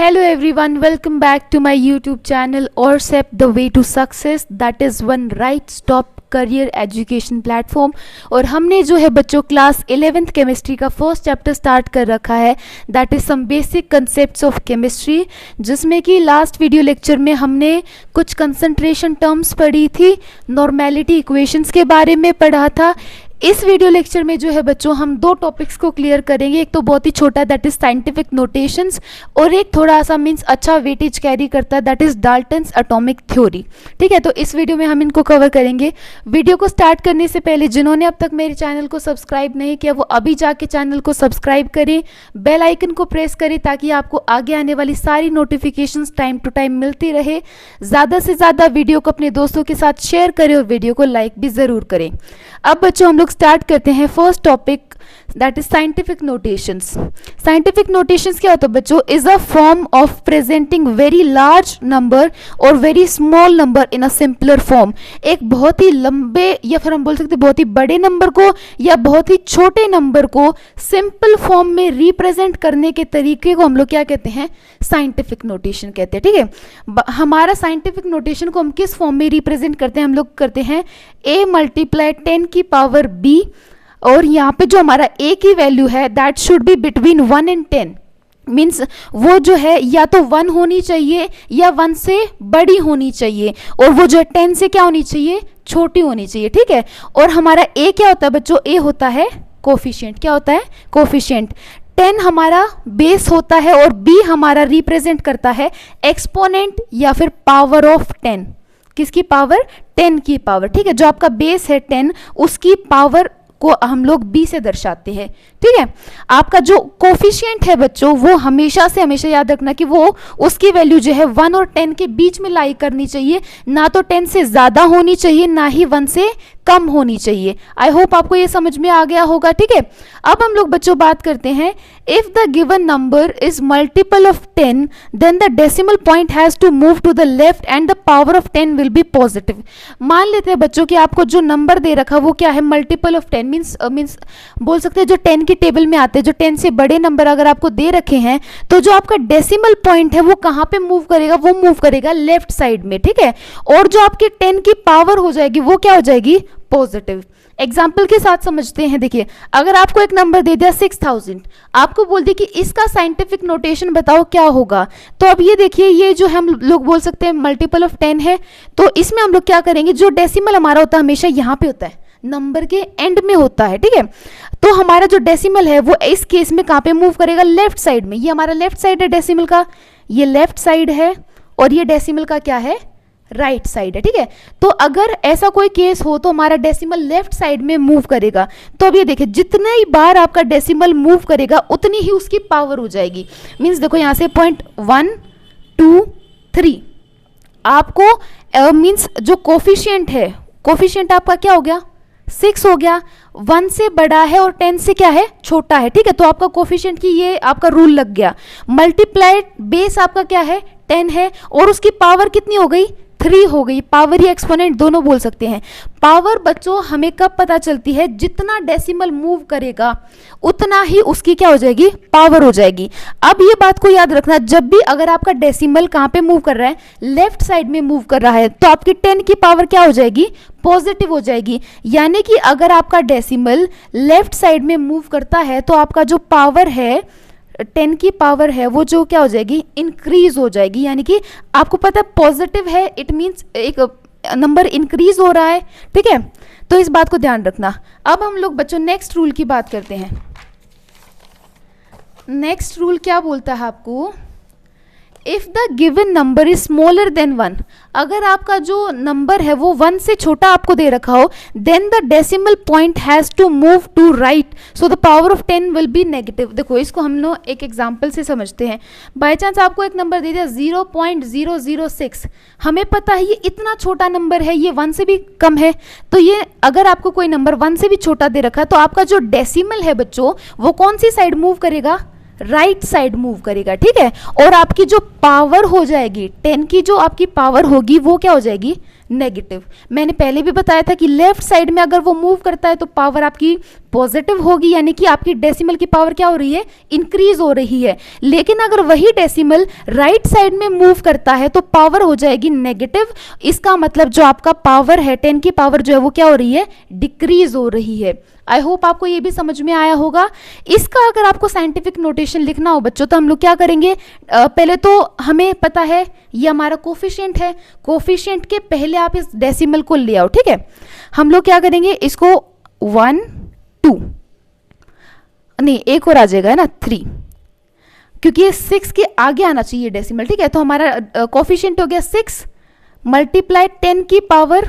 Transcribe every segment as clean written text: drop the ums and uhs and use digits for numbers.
Hello everyone, welcome back to my YouTube channel ORCEP The Way to Success, that is one right stop career education platform. और हमने जो है बच्चों class 11th chemistry का first chapter start कर रखा है, that is some basic concepts of chemistry, जिसमें कि लास्ट वीडियो लेक्चर में हमने कुछ कंसंट्रेशन टर्म्स पढ़ी थी, नॉर्मेलिटी इक्वेशंस के बारे में पढ़ा था। इस वीडियो लेक्चर में जो है बच्चों हम दो टॉपिक्स को क्लियर करेंगे। एक तो बहुत ही छोटा, दैट इज साइंटिफिक नोटेशंस, और एक थोड़ा सा मीन्स अच्छा वेटेज कैरी करता है, that is Dalton's atomic theory. ठीक है, तो इस वीडियो में हम इनको कवर करेंगे। वीडियो को स्टार्ट करने से पहले जिन्होंने अब तक मेरे चैनल को सब्सक्राइब नहीं किया वो अभी जाके चैनल को सब्सक्राइब करें, बेल आइकन को प्रेस करें ताकि आपको आगे आने वाली सारी नोटिफिकेशंस टाइम टू टाइम मिलती रहे। ज़्यादा से ज़्यादा वीडियो को अपने दोस्तों के साथ शेयर करें और वीडियो को लाइक भी ज़रूर करें। अब बच्चों हम लोग स्टार्ट करते हैं first topic, that is scientific notations. Scientific notations क्या होता है बच्चों? Is a form of presenting very large number और very small number in a simpler form. एक बहुत ही लंबे या फिर हम बोल सकते हैं बहुत ही बड़े नंबर को या बहुत ही छोटे नंबर को सिंपल फॉर्म में रिप्रेजेंट करने के तरीके को हम लोग क्या कहते हैं? साइंटिफिक नोटेशन कहते हैं। ठीक है, हमारा साइंटिफिक नोटेशन को हम किस फॉर्म में रिप्रेजेंट करते हैं? हम लोग करते हैं a मल्टीप्लाई 10 की पावर b, और यहाँ पे जो हमारा a की वैल्यू है that should be between 1 and 10, means वो जो है या तो 1 होनी चाहिए या 1 से बड़ी होनी चाहिए, और वो जो है 10 से क्या होनी चाहिए? छोटी होनी चाहिए। ठीक है, और हमारा a क्या होता है बच्चों? a होता है कोफिशिएंट। क्या होता है? कोफिशिएंट। 10 हमारा बेस होता है और b हमारा रिप्रेजेंट करता है एक्सपोनेंट या फिर पावर ऑफ 10। किसकी पावर? 10 की पावर। ठीक है, जो आपका बेस है 10 उसकी पावर को हम लोग b से दर्शाते हैं। ठीक है, आपका जो कोफिशिएंट है बच्चों वो हमेशा से हमेशा याद रखना कि वो उसकी वैल्यू जो है 1 और 10 के बीच में लाई करनी चाहिए, ना तो 10 से ज़्यादा होनी चाहिए ना ही 1 से कम होनी चाहिए। आई होप आपको ये समझ में आ गया होगा। ठीक है, अब हम लोग बच्चों बात करते हैं, if the given number is multiple of 10 then the decimal point has to move to the left and the power of 10 will be positive. मान लेते हैं बच्चों कि आपको जो नंबर दे रखा वो क्या है? मल्टीपल ऑफ 10 मीन्स बोल सकते हैं जो 10 की टेबल में आते हैं, जो 10 से बड़े नंबर अगर आपको दे रखे हैं तो जो आपका डेसिमल पॉइंट है वो कहाँ पे मूव करेगा? वो मूव करेगा लेफ्ट साइड में। ठीक है, और जो आपकी 10 की पावर हो जाएगी वो क्या हो जाएगी? पॉजिटिव। एग्जाम्पल के साथ समझते हैं। देखिए, अगर आपको एक नंबर दे दिया 6000, आपको बोल दिया कि इसका साइंटिफिक नोटेशन बताओ क्या होगा, तो अब ये देखिए ये जो हम लोग बोल सकते हैं मल्टीपल ऑफ 10 है, तो इसमें हम लोग क्या करेंगे? जो डेसिमल हमारा होता है हमेशा यहाँ पे होता है, नंबर के एंड में होता है। ठीक है, तो हमारा जो डेसिमल है वो इस केस में कहाँ पे मूव करेगा? लेफ्ट साइड में। ये हमारा लेफ्ट साइड है डेसिमल का, ये लेफ्ट साइड है, और ये डेसिमल का क्या है? राइट साइड है। ठीक है, तो अगर ऐसा कोई केस हो तो हमारा डेसिमल लेफ्ट साइड में मूव करेगा। तो अब ये देखिए जितने ही बार आपका डेसिमल मूव करेगा उतनी ही उसकी पावर हो जाएगी। मीन्स देखो यहाँ से 0.1 2 3 आपको मीन्स जो कोफिशिएंट है, कोफिशिएंट आपका क्या हो गया? 6 हो गया। 1 से बड़ा है और 10 से क्या है? छोटा है। ठीक है, तो आपका कोफिशिएंट की ये आपका रूल लग गया। मल्टीप्लाइड बेस आपका क्या है? 10 है, और उसकी पावर कितनी हो गई? 3 हो गई। पावर या एक्सपोनेंट दोनों बोल सकते हैं। पावर बच्चों हमें कब पता चलती है? जितना डेसिमल मूव करेगा उतना ही उसकी क्या हो जाएगी? पावर हो जाएगी। अब ये बात को याद रखना, जब भी अगर आपका डेसिमल कहाँ पे मूव कर रहा है? लेफ्ट साइड में मूव कर रहा है, तो आपकी 10 की पावर क्या हो जाएगी? पॉजिटिव हो जाएगी। यानी कि अगर आपका डेसिमल लेफ्ट साइड में मूव करता है तो आपका जो पावर है 10 की पावर है वो जो क्या हो जाएगी? इंक्रीज हो जाएगी। यानी कि आपको पता है पॉजिटिव है, इट मीन्स एक नंबर इंक्रीज हो रहा है। ठीक है, तो इस बात को ध्यान रखना। अब हम लोग बच्चों नेक्स्ट रूल की बात करते हैं। नेक्स्ट रूल क्या बोलता है आपको? If the given number is smaller than 1, अगर आपका जो नंबर है वो 1 से छोटा आपको दे रखा हो, then the decimal point has to move to right so the power of 10 will be negative. देखो इसको हम लोग एक एग्जांपल से समझते हैं। बाय चांस आपको एक नंबर दे दिया 0.006, हमें पता है ये इतना छोटा नंबर है, ये 1 से भी कम है, तो ये अगर आपको कोई नंबर 1 से भी छोटा दे रखा है तो आपका जो डेसिमल है बच्चों वो कौन सी साइड मूव करेगा? राइट साइड मूव करेगा। ठीक है, और आपकी जो पावर हो जाएगी 10 की, जो आपकी पावर होगी वो क्या हो जाएगी? नेगेटिव। मैंने पहले भी बताया था कि लेफ्ट साइड में अगर वो मूव करता है तो पावर आपकी पॉजिटिव होगी, यानी कि आपकी डेसिमल की पावर क्या हो रही है, इंक्रीज हो रही है। लेकिन अगर वही डेसिमल राइट साइड में मूव करता है तो पावर हो जाएगी नेगेटिव। इसका मतलब जो आपका पावर है 10 की पावर जो है वो क्या हो रही है, डिक्रीज हो रही है। आई होप आपको ये भी समझ में आया होगा। इसका अगर आपको साइंटिफिक नोटेशन लिखना हो बच्चों तो हम लोग क्या करेंगे, पहले तो हमें पता है ये हमारा कोफिशिएंट है, कोफिशिएंट के पहले आप इस डेसिमल को ले आओ, ठीक है। हम लोग क्या करेंगे, इसको 1 2 नहीं एक और आ जाएगा है ना 3, क्योंकि ये 6 के आगे आना चाहिए डेसिमल, ठीक है। तो हमारा कोफिशिएंट हो गया 6 मल्टीप्लाई 10 की पावर,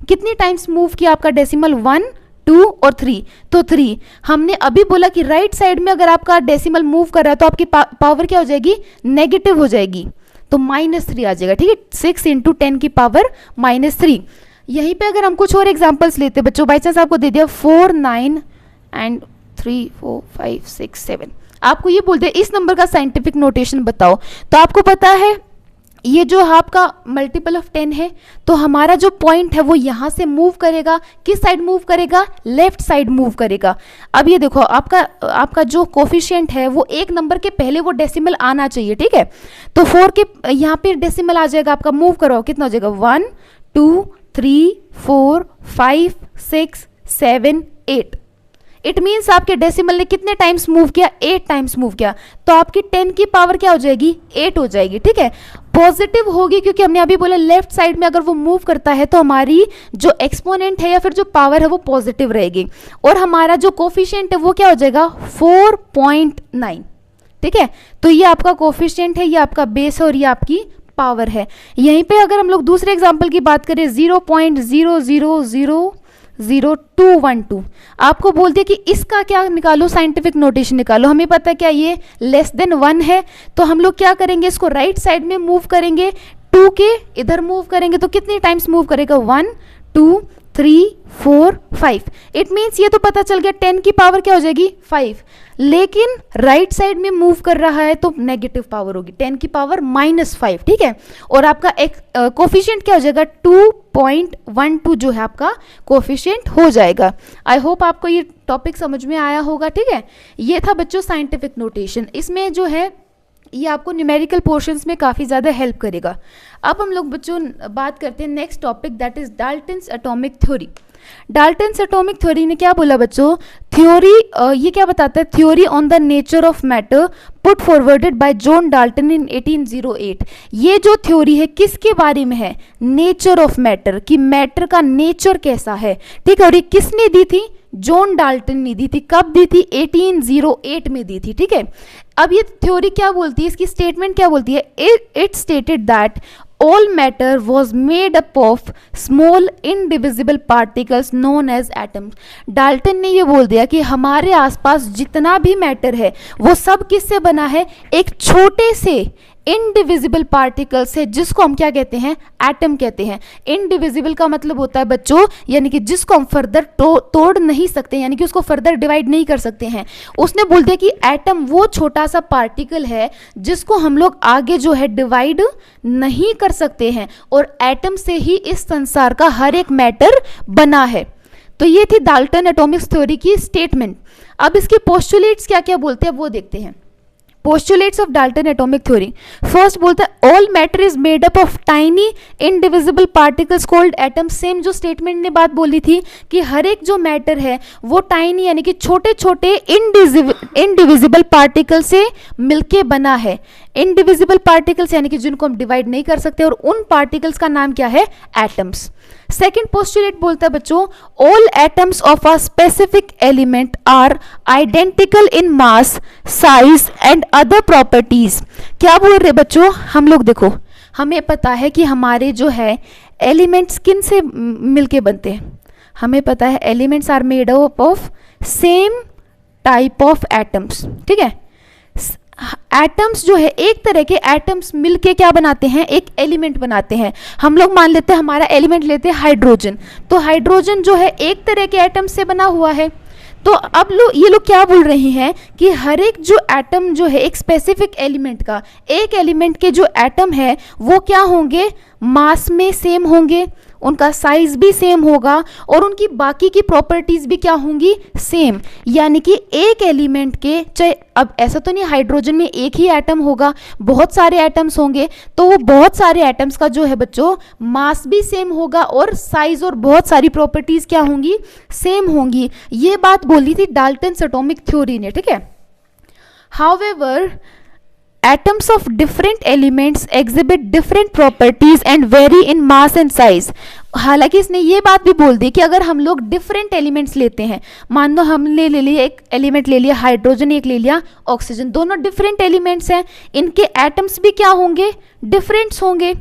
कितनी टाइम्स मूव किया आपका डेसिमल, 1 2 और 3, तो 3। हमने अभी बोला कि राइट साइड में अगर आपका डेसिमल मूव कर रहा है तो आपकी पावर क्या हो जाएगी, नेगेटिव हो जाएगी, तो -3 आ जाएगा, ठीक है। 6 × 10 की पावर -3। यहीं पे अगर हम कुछ और एग्जांपल्स लेते बच्चों, बाई चांस आपको दे दिया 4 9 एंड 3 4 5 6 7, आपको ये बोलते हैं इस नंबर का साइंटिफिक नोटेशन बताओ, तो आपको पता है ये जो आपका मल्टीपल ऑफ 10 है, तो हमारा जो पॉइंट है वो यहाँ से मूव करेगा, किस साइड मूव करेगा, लेफ्ट साइड मूव करेगा। अब ये देखो आपका जो कोफिशिएंट है वो एक नंबर के पहले वो डेसिमल आना चाहिए, ठीक है। तो 4 के यहाँ पे डेसिमल आ जाएगा आपका, मूव करो कितना हो जाएगा, 1 2 3 4 5 6 7 8। इट मीन्स आपके डेसिमल ने कितने टाइम्स मूव किया, 8 टाइम्स मूव किया, तो आपकी 10 की पावर क्या हो जाएगी, 8 हो जाएगी, ठीक है। पॉजिटिव होगी क्योंकि हमने अभी बोला लेफ्ट साइड में अगर वो मूव करता है तो हमारी जो एक्सपोनेंट है या फिर जो पावर है वो पॉजिटिव रहेगी, और हमारा जो कोफिशिएंट है वो क्या हो जाएगा 4.9, ठीक है। तो ये आपका कोफिशिएंट है, ये आपका बेस है और ये आपकी पावर है। यहीं पे अगर हम लोग दूसरे एग्जाम्पल की बात करें 0.00000212, आपको बोलते हैं कि इसका क्या निकालो, साइंटिफिक नोटेशन निकालो। हमें पता है क्या ये लेस देन 1 है, तो हम लोग क्या करेंगे, इसको राइट साइड में मूव करेंगे, 2 के इधर मूव करेंगे तो कितनी टाइम्स मूव करेगा, 1 2 3 4 5। इट मीन्स ये तो पता चल गया 10 की पावर क्या हो जाएगी 5, लेकिन राइट साइड में मूव कर रहा है तो नेगेटिव पावर होगी, 10 की पावर -5, ठीक है। और आपका एक कोफिशिएंट क्या हो जाएगा 2.12 जो है आपका कोफिशिएंट हो जाएगा। आई होप आपको ये टॉपिक समझ में आया होगा, ठीक है। ये था बच्चों साइंटिफिक नोटेशन, इसमें जो है ये आपको न्यूमेरिकल पोर्शंस में काफ़ी ज़्यादा हेल्प करेगा। अब हम लोग बच्चों बात करते हैं next topic, that is Dalton's atomic theory. Dalton's atomic theory ने क्या बोला बच्चों, थ्योरी ये क्या बताता है, theory on the nature of matter put forwarded by John Dalton in 1808। ये जो थ्योरी है किसके बारे में है, नेचर ऑफ मैटर, कि मैटर का नेचर कैसा है, ठीक है। और ये किसने दी थी, जॉन डाल्टन ने दी थी। कब दी थी, 1808 में दी थी, ठीक है। अब ये थ्योरी क्या बोलती है, इसकी स्टेटमेंट क्या बोलती है, it stated that all matter was made up of small indivisible particles known as atoms। Dalton ने ये बोल दिया कि हमारे आसपास जितना भी मैटर है वो सब किससे बना है, एक छोटे से इनडिविजिबल पार्टिकल से, जिसको हम क्या कहते हैं, एटम कहते हैं। इनडिविजिबल का मतलब होता है बच्चों, यानी कि जिसको हम फर्दर तोड़ नहीं सकते, यानी कि उसको फर्दर डिवाइड नहीं कर सकते हैं। उसने बोल दिया कि एटम वो छोटा सा पार्टिकल है जिसको हम लोग आगे जो है डिवाइड नहीं कर सकते हैं, और एटम से ही इस संसार का हर एक मैटर बना है। तो ये थी डाल्टन एटॉमिक थ्योरी की स्टेटमेंट। अब इसके पोस्टुलेट्स क्या क्या बोलते हैं वो देखते हैं। Postulates of Dalton atomic theory, first बोलता है all matter is made up of tiny indivisible particles called atom. Same जो स्टेटमेंट ने बात बोली थी कि हर एक जो मैटर है वो टाइनी यानी कि छोटे छोटे इनडिविजिबल पार्टिकल से मिलके बना है। इनडिविजिबल पार्टिकल्स यानी कि जिनको हम डिवाइड नहीं कर सकते, और उन पार्टिकल्स का नाम क्या है, एटम्स। सेकेंड पोस्टुलेट बोलता है बच्चों all atoms of a specific element are identical in mass, size and other properties. क्या बोल रहे बच्चों, हम लोग देखो, हमें पता है कि हमारे जो है एलिमेंट्स किन से मिलके बनते हैं, हमें पता है elements are made up of same type of atoms, ठीक है। एटम्स जो है एक तरह के एटम्स मिलके क्या बनाते हैं, एक एलिमेंट बनाते हैं। हम लोग मान लेते हैं हमारा एलिमेंट लेते हैं हाइड्रोजन, तो हाइड्रोजन जो है एक तरह के एटम्स से बना हुआ है। तो अब ये लोग क्या बोल रहे हैं कि हर एक जो एटम जो है एक स्पेसिफिक एलिमेंट का, एक एलिमेंट के जो एटम है वो क्या होंगे, मास में सेम होंगे, उनका साइज भी सेम होगा और उनकी बाकी की प्रॉपर्टीज भी क्या होंगी, सेम। यानी कि एक एलिमेंट के, चाहे अब ऐसा तो नहीं हाइड्रोजन में एक ही एटम होगा, बहुत सारे एटम्स होंगे, तो वो बहुत सारे एटम्स का जो है बच्चों मास भी सेम होगा और साइज और बहुत सारी प्रॉपर्टीज क्या होंगी, सेम होंगी। ये बात बोली थी डाल्टन्स एटॉमिक थ्योरी ने, ठीक है। However atoms of different elements exhibit different properties and vary in mass and size। हालांकि इसने ये बात भी बोल दी कि अगर हम लोग डिफरेंट एलिमेंट्स लेते हैं, मान लो हमने ले लिया एक एलिमेंट ले लिया हाइड्रोजन, एक ले लिया ऑक्सीजन, दोनों डिफरेंट एलिमेंट्स हैं, इनके एटम्स भी क्या होंगे, डिफरेंट्स होंगे।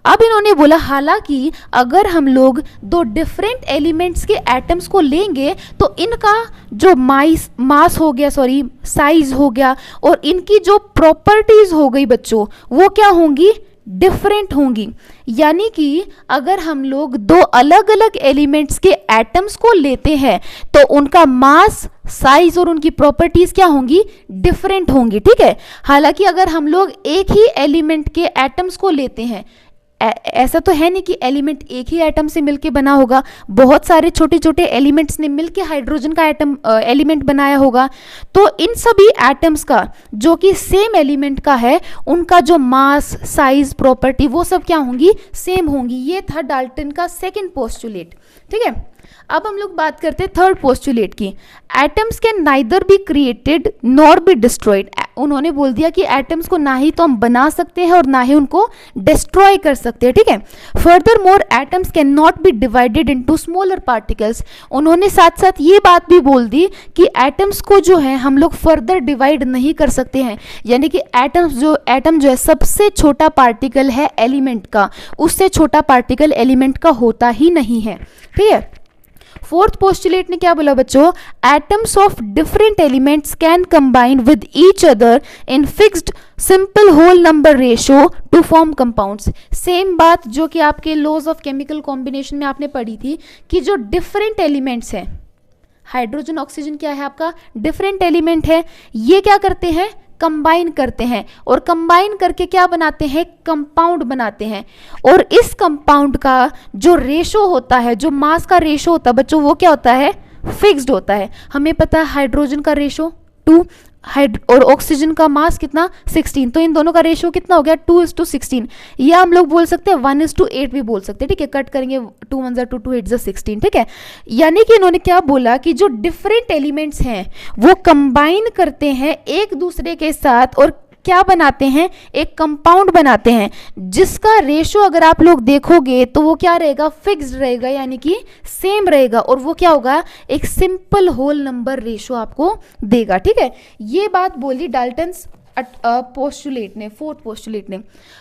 अब इन्होंने बोला हालांकि अगर हम लोग दो डिफरेंट एलिमेंट्स के एटम्स को लेंगे तो इनका जो मास हो गया, सॉरी साइज हो गया, और इनकी जो प्रॉपर्टीज हो गई बच्चों वो क्या होंगी, डिफरेंट होंगी। यानी कि अगर हम लोग दो अलग अलग एलिमेंट्स के एटम्स को लेते हैं तो उनका मास, साइज और उनकी प्रॉपर्टीज क्या होंगी, डिफरेंट होंगी, ठीक है। हालांकि अगर हम लोग एक ही एलिमेंट के एटम्स को लेते हैं, ऐसा तो है नहीं कि एलिमेंट एक ही एटम से मिलके बना होगा, बहुत सारे छोटे छोटे एलिमेंट्स ने मिलके हाइड्रोजन का एलिमेंट बनाया होगा, तो इन सभी एटम्स का जो कि सेम एलिमेंट का है उनका जो मास, साइज, प्रॉपर्टी वो सब क्या होंगी, सेम होंगी। ये था डाल्टन का सेकंड पोस्टुलेट, ठीक है। अब हम लोग बात करते हैं थर्ड पोस्टुलेट की। Atoms can neither be created nor be destroyed. उन्होंने बोल दिया कि एटम्स को ना ही तो हम बना सकते हैं और ना ही उनको डिस्ट्रॉय कर सकते हैं, ठीक है। Further more atoms can not be divided into smaller particles. उन्होंने साथ साथ ये बात भी बोल दी कि एटम्स को जो है हम लोग फर्दर डिवाइड नहीं कर सकते हैं, यानी कि एटम जो है सबसे छोटा पार्टिकल है एलिमेंट का, उससे छोटा पार्टिकल एलिमेंट का होता ही नहीं है, ठीक है। फोर्थ पोस्टुलेट ने क्या बोला बच्चों, atoms of different elements can combine with each other in fixed simple whole number ratio to form compounds. Same बात जो कि आपके लॉज ऑफ केमिकल कॉम्बिनेशन में आपने पढ़ी थी कि जो डिफरेंट एलिमेंट्स हैं, हाइड्रोजन ऑक्सीजन क्या है आपका, डिफरेंट एलिमेंट है, ये क्या करते हैं, कंबाइन करते हैं, और कंबाइन करके क्या बनाते हैं, कंपाउंड बनाते हैं। और इस कंपाउंड का जो रेशो होता है, जो मास का रेशो होता है बच्चों, वो क्या होता है, फिक्स्ड होता है। हमें पता है हाइड्रोजन का रेशो 2 और ऑक्सीजन का मास कितना 16, तो इन दोनों का रेशो कितना हो गया 2:16, या हम लोग बोल सकते हैं 1:8 भी बोल सकते हैं, ठीक है। कट करेंगे 2 1 2 2 8 16, ठीक है। यानी कि इन्होंने क्या बोला कि जो डिफरेंट एलिमेंट्स हैं वो कंबाइन करते हैं एक दूसरे के साथ और क्या बनाते हैं, एक कंपाउंड बनाते हैं, जिसका रेशो अगर आप लोग देखोगे तो वो क्या रहेगा, फिक्स्ड रहेगा, यानी कि सेम रहेगा, और वो क्या होगा, एक सिंपल होल नंबर रेशो आपको देगा, ठीक है। ये बात बोली डाल्टन्स पोस्टुलेट ने, फोर्थ पोस्टुलेट ने।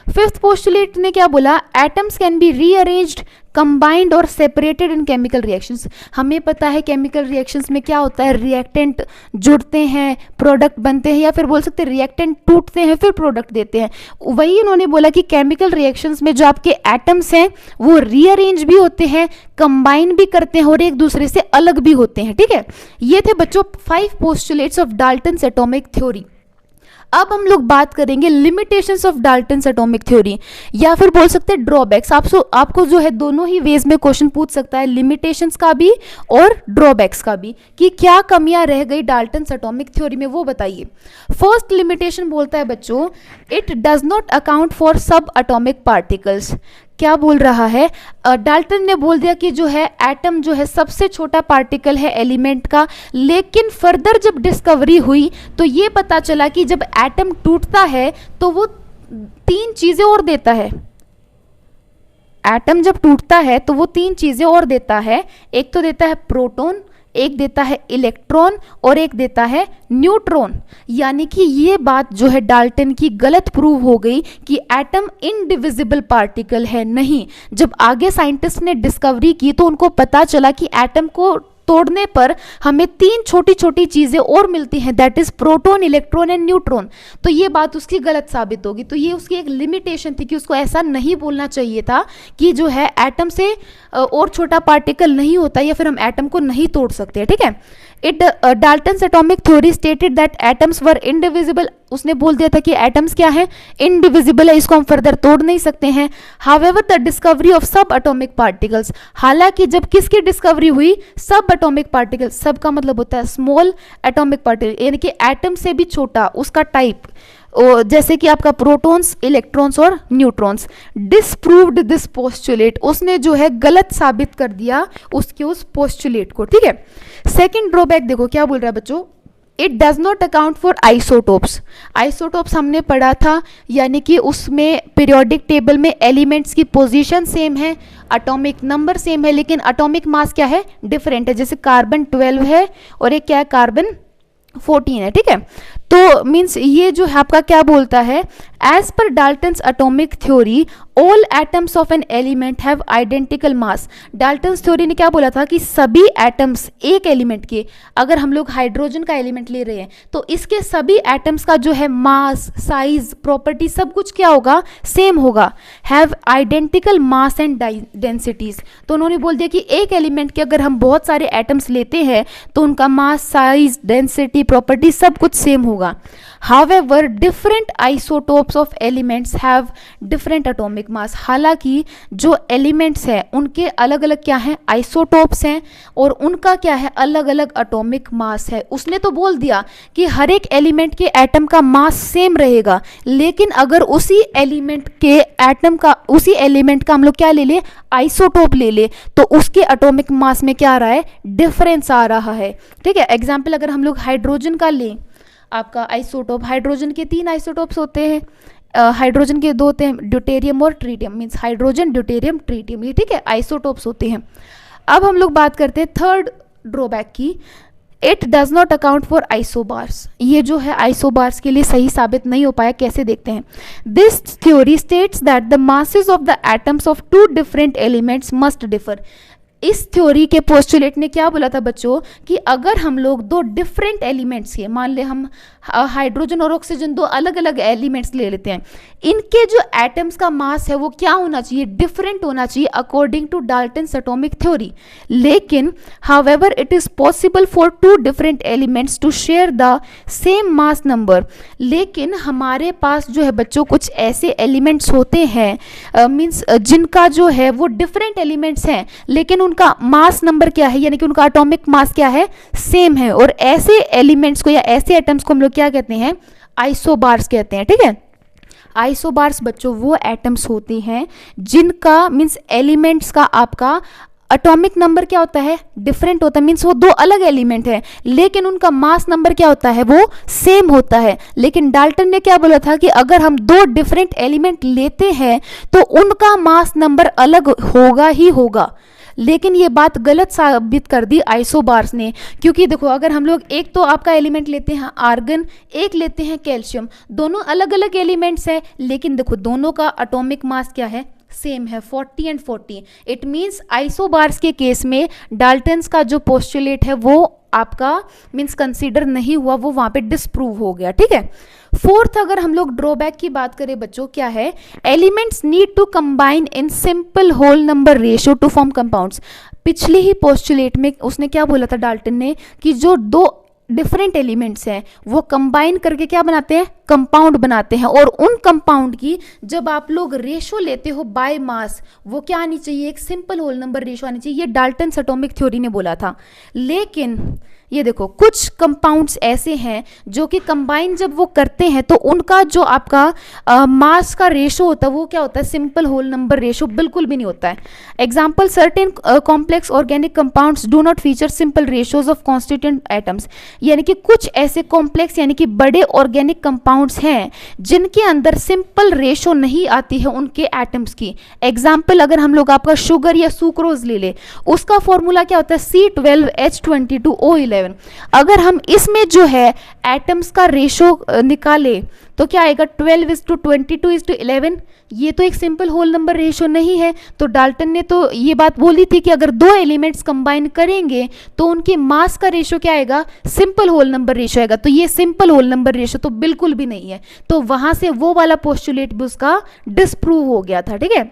फिफ्थ पोस्टुलेट ने क्या बोला, atoms can be rearranged, combined और सेपरेटेड इन केमिकल रिएक्शंस। हमें पता है केमिकल रिएक्शंस में क्या होता है, रिएक्टेंट जुड़ते हैं, प्रोडक्ट बनते हैं, या फिर बोल सकते हैं रिएक्टेंट टूटते हैं फिर प्रोडक्ट देते हैं। वही उन्होंने बोला कि केमिकल रिएक्शंस में जो आपके एटम्स हैं वो रीअरेंज भी होते हैं, कंबाइन भी करते हैं और एक दूसरे से अलग भी होते हैं, ठीक है। ये थे बच्चों 5 postulates of Dalton's atomic theory. अब हम लोग बात करेंगे limitations of Dalton's atomic theory, या फिर बोल सकते हैं ड्रॉबैक्स। आपको जो है दोनों ही वेज में क्वेश्चन पूछ सकता है, लिमिटेशंस का भी और ड्रॉबैक्स का भी, कि क्या कमियां रह गई डाल्टन्स एटॉमिक थ्योरी में, वो बताइए। फर्स्ट लिमिटेशन बोलता है बच्चों, it does not account for सब एटॉमिक पार्टिकल्स। क्या बोल रहा है, डाल्टन ने बोल दिया कि जो है एटम जो है सबसे छोटा पार्टिकल है एलिमेंट का, लेकिन फर्दर जब डिस्कवरी हुई तो ये पता चला कि जब एटम टूटता है तो वो 3 चीजें और देता है। एटम जब टूटता है तो वो 3 चीजें और देता है, एक तो देता है प्रोटॉन, एक देता है इलेक्ट्रॉन और एक देता है न्यूट्रॉन। यानी कि ये बात जो है डाल्टन की गलत प्रूव हो गई कि एटम इनडिविजिबल पार्टिकल है। नहीं, जब आगे साइंटिस्ट ने डिस्कवरी की तो उनको पता चला कि एटम को तोड़ने पर हमें 3 छोटी छोटी चीजें और मिलती हैं, that is proton, electron and neutron. तो ये बात उसकी गलत साबित होगी। तो ये उसकी एक लिमिटेशन थी कि उसको ऐसा नहीं बोलना चाहिए था कि जो है एटम से और छोटा पार्टिकल नहीं होता, या फिर हम एटम को नहीं तोड़ सकते, ठीक है। It Dalton's atomic theory stated that atoms were indivisible, उसने बोल दिया था कि एटम्स क्या है, इनडिविजिबल है, इसको हम फर्दर तोड़ नहीं सकते हैं। हाउएवर द डिस्कवरी ऑफ सब एटॉमिक पार्टिकल्स, हालांकि जब किसकी डिस्कवरी हुई, सब एटॉमिक पार्टिकल, सब का मतलब होता है स्मॉल एटॉमिक पार्टिकल, यानी कि एटम से भी छोटा उसका टाइप, जैसे कि आपका प्रोटॉन्स, इलेक्ट्रॉन्स और न्यूट्रॉन्स, डिसप्रूव्ड दिस पोस्टुलेट, उसने जो है गलत साबित कर दिया उसके उस पोस्टुलेट को, ठीक है। सेकंड ड्रॉबैक देखो क्या बोल रहा है बच्चों, it does not account for isotopes, isotopes हमने पढ़ा था, यानी कि उसमें पीरियोडिक टेबल में एलिमेंट्स की पोजीशन सेम है, एटॉमिक नंबर सेम है, लेकिन एटॉमिक मास क्या है, डिफरेंट है, जैसे कार्बन 12 है और एक क्या है, कार्बन 14 है, ठीक है। तो मीन्स ये जो है आपका क्या बोलता है, as per Dalton's atomic theory all atoms of an element have identical mass, Dalton's theory ने क्या बोला था कि सभी एटम्स एक एलिमेंट के, अगर हम लोग हाइड्रोजन का एलिमेंट ले रहे हैं तो इसके सभी एटम्स का जो है मास, साइज, प्रॉपर्टी सब कुछ क्या होगा, सेम होगा, have identical mass and densities. तो उन्होंने बोल दिया कि एक एलिमेंट के अगर हम बहुत सारे एटम्स लेते हैं तो उनका मास, साइज, डेंसिटी, प्रॉपर्टी सब कुछ सेम होगा। However, different isotopes of elements have different atomic mass, हालांकि जो एलिमेंट्स हैं उनके अलग अलग क्या हैं, आइसोटोप्स हैं, और उनका क्या है, अलग अलग एटॉमिक मास है। उसने तो बोल दिया कि हर एक एलिमेंट के एटम का मास सेम रहेगा, लेकिन अगर उसी एलिमेंट के एटम का, उसी एलिमेंट का हम लोग क्या ले ले, आइसोटोप ले ले, तो उसके एटॉमिक मास में क्या आ रहा है, डिफरेंस आ रहा है, ठीक है। एग्जाम्पल अगर हम लोग हाइड्रोजन का लें, आपका आइसोटोप, हाइड्रोजन के 3 आइसोटोप्स होते हैं, हाइड्रोजन के 2 होते हैं, ड्यूटेरियम और tritium, means hydrogen, deuterium, tritium, ये ठीक है, आइसोटोप्स होते हैं। अब हम लोग बात करते हैं थर्ड ड्रॉबैक की, it does not account for isobars, ये जो है आइसोबार्स के लिए सही साबित नहीं हो पाया, कैसे देखते हैं। This theory states that the masses of the atoms of 2 different elements must differ, इस थ्योरी के पोस्टुलेट ने क्या बोला था बच्चों कि अगर हम लोग 2 डिफरेंट एलिमेंट्स के, मान ले हम हाइड्रोजन और ऑक्सीजन 2 अलग अलग एलिमेंट्स ले लेते हैं, इनके जो एटम्स का मास है वो क्या होना चाहिए, डिफरेंट होना चाहिए according to Dalton's atomic theory. लेकिन however it is possible for 2 different elements to share the same mass number, लेकिन हमारे पास जो है बच्चों कुछ ऐसे एलिमेंट्स होते हैं मीन्स जिनका जो है वो डिफरेंट एलिमेंट्स हैं, लेकिन उनका मास नंबर क्या है, यानी कि उनका एटॉमिक मास क्या है, सेम है, और ऐसे एलिमेंट्स को या ऐसे एटम्स को हम लोग क्या कहते हैं, आइसोबार्स कहते हैं, ठीक है। आइसोबार्स बच्चों वो एटम्स होते हैं जिनका मीन्स एलिमेंट्स का आपका एटॉमिक नंबर क्या होता है, डिफरेंट होता है, मीन्स वो 2 अलग एलिमेंट है, लेकिन उनका मास नंबर क्या होता है, वो सेम होता है। लेकिन डाल्टन ने क्या बोला था कि अगर हम 2 डिफरेंट एलिमेंट लेते हैं तो उनका मास नंबर अलग होगा ही होगा, लेकिन ये बात गलत साबित कर दी आइसोबार्स ने, क्योंकि देखो अगर हम लोग एक तो आपका एलिमेंट लेते हैं आर्गन, एक लेते हैं कैल्शियम, दोनों अलग अलग एलिमेंट्स हैं, लेकिन देखो दोनों का एटॉमिक मास क्या है, सेम है, 40 एंड 40। इट मीन्स आइसोबार्स के केस में डाल्टन्स का जो पोस्टुलेट है वो आपका मीन्स कंसीडर नहीं हुआ, वो वहां पे डिसप्रूव हो गया, ठीक है। फोर्थ अगर हम लोग ड्रॉबैक की बात करें बच्चों, क्या है, elements need to combine in simple whole number ratio to form compounds. पिछले ही पोस्टुलेट में उसने क्या बोला था डाल्टन ने कि जो 2 डिफरेंट एलिमेंट्स हैं वो कंबाइन करके क्या बनाते हैं, कंपाउंड बनाते हैं, और उन कंपाउंड की जब आप लोग रेशो लेते हो बाय मास, वो क्या आनी चाहिए, एक सिंपल होल नंबर रेशो आनी चाहिए, ये डाल्टन्स एटॉमिक थ्योरी ने बोला था। लेकिन ये देखो कुछ कंपाउंड्स ऐसे हैं जो कि कंबाइन जब वो करते हैं तो उनका जो आपका मास का रेशो होता है वो क्या होता है, सिंपल होल नंबर रेशो बिल्कुल भी नहीं होता है। Example, certain complex organic compounds do not feature simple ratios of constituent atoms, यानी कि कुछ ऐसे कॉम्प्लेक्स यानी कि बड़े ऑर्गेनिक कंपाउंड्स हैं जिनके अंदर सिंपल रेशो नहीं आती है उनके एटम्स की। एग्जाम्पल अगर हम लोग आपका शुगर या सुक्रोज ले ले, उसका फॉर्मूला क्या होता है, C12H22O11। अगर हम इसमें जो है एटम्स का रेशो निकाले तो क्या आएगा, 12:22:11। ये तो एक सिंपल होल नंबर रेशो नहीं है। तो डाल्टन ने तो ये बात बोली थी कि अगर 2 एलिमेंट्स कंबाइन करेंगे तो उनके मास का रेशो क्या आएगा, सिंपल होल नंबर रेशो आएगा। तो ये सिंपल होल नंबर रेशो तो बिल्कुल भी नहीं है, तो वहां से वो वाला पोस्टुलेट भी उसका डिसप्रूव हो गया था, ठीक है।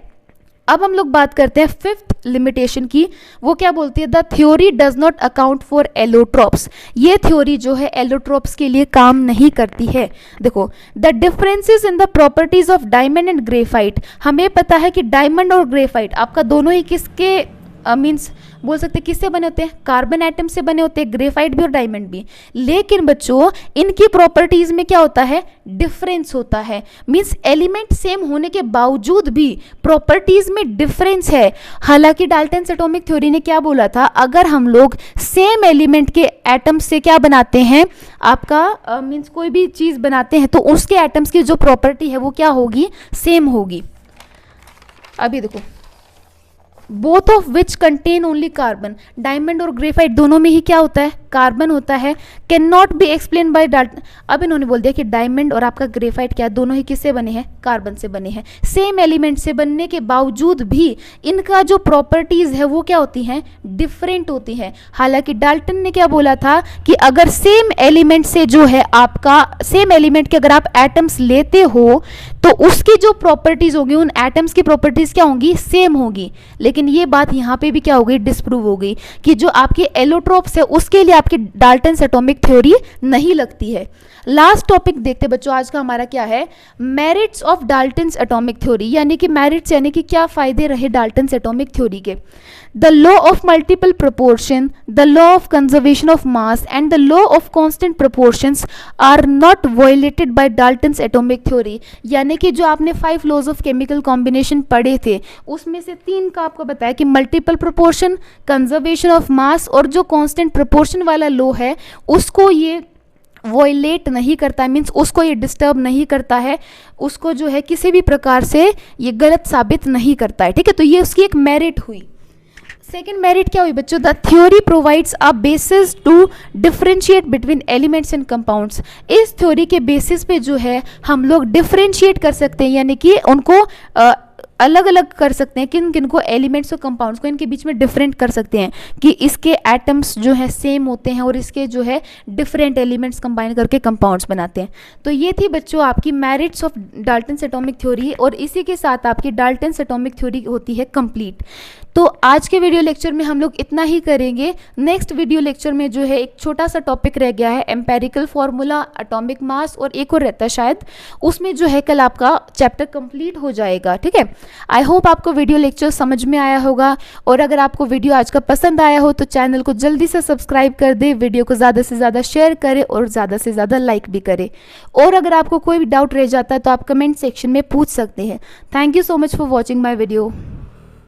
अब हम लोग बात करते हैं फिफ्थ लिमिटेशन की। वो क्या बोलती है? The theory does not account for allotropes. ये थ्योरी जो है एलोट्रॉप्स के लिए काम नहीं करती है। देखो, the differences in the properties of diamond and graphite. हमें पता है कि डायमंड और ग्रेफाइट आपका दोनों ही किसके मीन्स बोल सकते हैं किससे बने होते हैं? कार्बन एटम से बने होते हैं, ग्रेफाइट भी और डायमंड भी। लेकिन बच्चों इनकी प्रॉपर्टीज में क्या होता है? डिफरेंस होता है। मीन्स एलिमेंट सेम होने के बावजूद भी प्रॉपर्टीज में डिफरेंस है। हालांकि डाल्टन्स एटॉमिक थ्योरी ने क्या बोला था? अगर हम लोग सेम एलिमेंट के एटम से क्या बनाते हैं, आपका मीन्स कोई भी चीज बनाते हैं, तो उसके एटम्स की जो प्रॉपर्टी है वो क्या होगी? सेम होगी। अभी देखो, both of which contain only carbon. Diamond और ग्रेफाइट दोनों में ही क्या होता है? कार्बन होता है। Can not be explain by Dalton. अब इन्होंने बोल दिया कि डायमंड और आपका ग्रेफाइट क्या दोनों ही किससे बने हैं? कार्बन से बने हैं। सेम एलिमेंट से बनने के बावजूद भी इनका जो प्रॉपर्टीज है वो क्या होती हैं? डिफरेंट होती हैं। हालांकि डाल्टन ने क्या बोला था कि अगर सेम एलिमेंट से जो है आपका सेम एलिमेंट के अगर आप एटम्स लेते हो तो उसकी जो प्रॉपर्टीज होगी, उन एटम्स की प्रॉपर्टीज क्या होंगी? सेम होगी। लेकिन ये बात यहाँ पे भी क्या हो गई? डिस्प्रूव हो गई कि जो आपके एलोट्रोप्स है उसके लिए आपकी डाल्टन्स एटॉमिक थ्योरी नहीं लगती है। लास्ट टॉपिक देखते बच्चों आज का हमारा क्या है? Merits of Dalton's atomic theory, यानी कि मेरिट्स यानी कि क्या फायदे रहे डाल्टन्स एटॉमिक थ्योरी के। The law of multiple proportion, the law of conservation of mass and the law of constant proportions are not violated by Dalton's atomic theory. यानी कि जो आपने 5 लॉज ऑफ केमिकल कॉम्बिनेशन पढ़े थे उसमें से 3 का आपको बताया कि मल्टीपल प्रोपोर्शन, कंजर्वेशन ऑफ मास और जो कांस्टेंट प्रोपोर्शन वाला लॉ है उसको ये वॉयलेट नहीं करता है। मीन्स उसको ये डिस्टर्ब नहीं करता है, उसको जो है किसी भी प्रकार से ये गलत साबित नहीं करता है। ठीक है, तो ये उसकी एक मेरिट हुई। सेकेंड मेरिट क्या हुई बच्चों? The theory provides a basis to differentiate between elements and compounds. इस थ्योरी के बेसिस पे जो है हम लोग डिफरेंशिएट कर सकते हैं, यानी कि उनको अलग अलग कर सकते हैं। किन किन को? एलिमेंट्स और कंपाउंड्स को, इनके बीच में डिफरेंट कर सकते हैं कि इसके एटम्स जो है सेम होते हैं और इसके जो है डिफरेंट एलिमेंट्स कंबाइन करके कंपाउंड्स बनाते हैं। तो ये थी बच्चों आपकी merits of Dalton's atomic theory, और इसी के साथ आपकी डाल्टन्स एटॉमिक थ्योरी होती है कंप्लीट। तो आज के वीडियो लेक्चर में हम लोग इतना ही करेंगे। नेक्स्ट वीडियो लेक्चर में जो है एक छोटा सा टॉपिक रह गया है, एम्पेरिकल फार्मूला, एटॉमिक मास और एक और रहता है शायद, उसमें जो है कल आपका चैप्टर कंप्लीट हो जाएगा। ठीक है, आई होप आपको वीडियो लेक्चर समझ में आया होगा, और अगर आपको वीडियो आज का पसंद आया हो तो चैनल को जल्दी से सब्सक्राइब कर दे, वीडियो को ज़्यादा से ज़्यादा शेयर करें और ज़्यादा से ज़्यादा लाइक भी करें। और अगर आपको कोई भी डाउट रह जाता है तो आप कमेंट सेक्शन में पूछ सकते हैं। Thank you so much for watching my video.